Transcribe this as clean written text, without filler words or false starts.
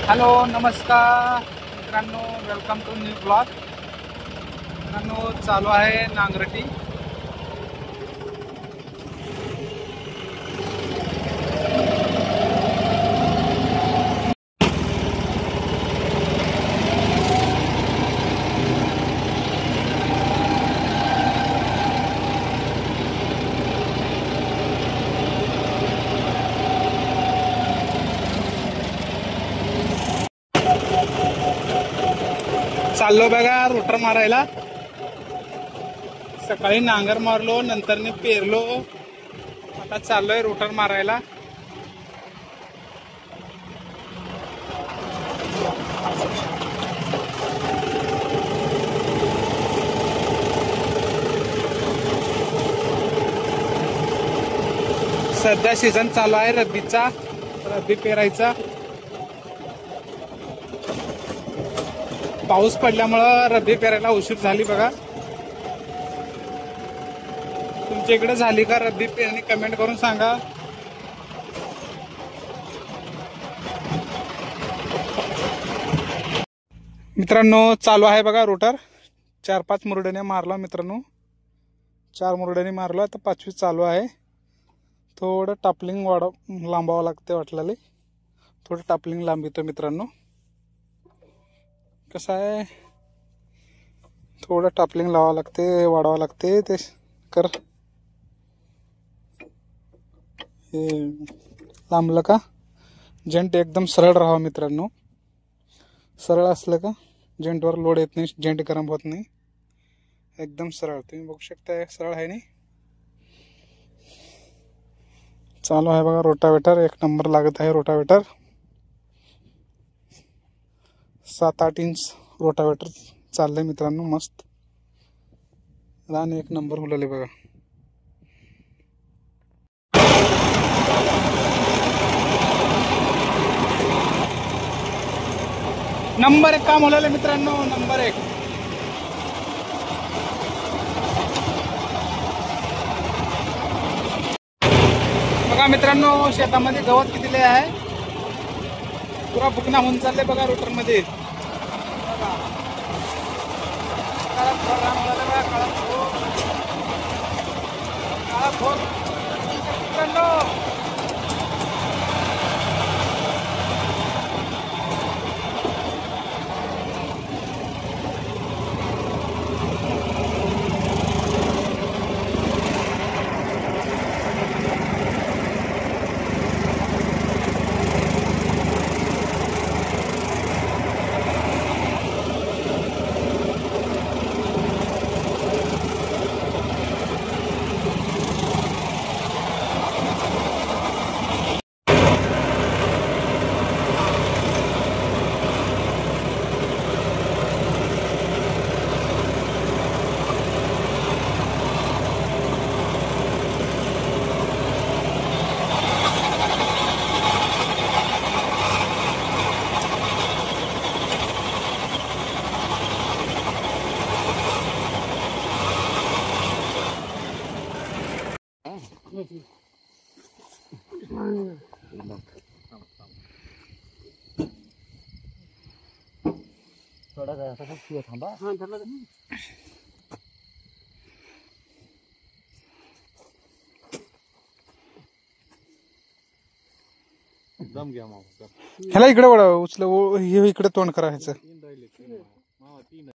Hello नमस्कार मित्रांनो, welcome to new blog. मित्रांनो चालू आहे नांगरटी. चाललो बघा रोटर मारायला. सकाळी नांगर मारलो, नंतर पेरलो, आता चाललोय रोटर मारायला. सध्या सीझन चालू आहे रब्बीचा, रब्बी पेरायचा. पाऊस पडल्यामुळं रब्बी पेरायला उशीर झाली बघा. तुमच्या इकडे झाली का रब्बी पेरणी? कमेंट करून सांगा. मित्रांनो चालू आहे बघा रोटर. 4-5 मुरड्याने मारला मित्रांनो, 4 मुरड्याने मारला. आता 5वी चालू आहे. थोडं टापलिंग लांबावं लागते वाटलं. थोडं टापलिंग लांब येतो मित्रांनो. कसं आहे, थोडं टापलिंग लावावं लागते, वाढवावं लागते. ते कर हे लांबलं का जेंट एकदम सरळ राहावं मित्रांनो. सरळ असलं का जेंटवर लोड येत नाही, जेंट गरम होत नाही. एकदम सरळ तुम्ही बघू शकता, सरळ आहे. नाही चालू आहे बघा रोटावेटर. एक नंबर लागत आहे रोटावेटर. 7-8 इंच रोटावेटर चाललंय मित्रांनो, मस्त लहान एक नंबर हुलले बघा. नंबर 1 काम होलेलं मित्रांनो, नंबर 1. बघा मित्रांनो, शेतामध्ये गवत किती आहे, पुरा बुकना होऊन चालले बघा रोटर मध्ये. मित्रांनो थोड़ा सा थांबा. हां धरला दम घ्या मग. ह्याला इकडे उचल, हे इकडे तोंड करायचं.